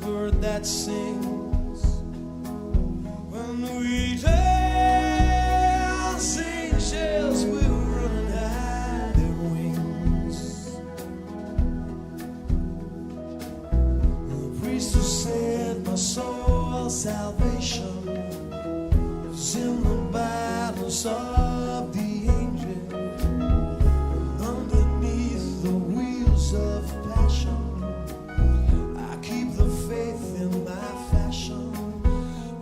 bird that sings. When we dance, angels will run and hide their wings. The priest who said my soul's salvation is in the battles of the angel, underneath the wheels of passion. I keep the faith in my fashion.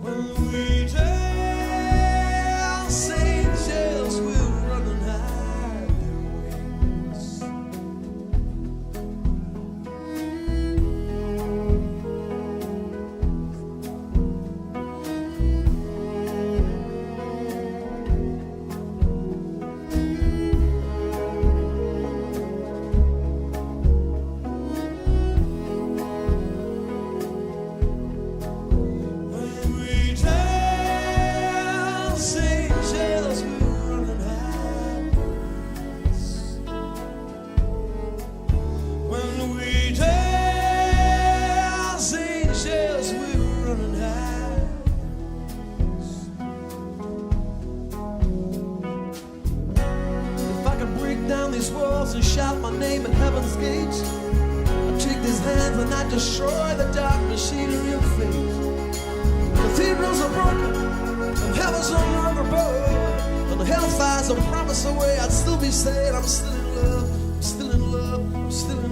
When we dance, angels will run and hide their wings. These walls and shout my name at heaven's gates. I take these hands and I destroy the dark machinery of fate. Cathedrals are broken and heaven's no longer above, and the hellfires are promised away. I'd still be saying I'm still in love, I'm still in love, I'm still in love.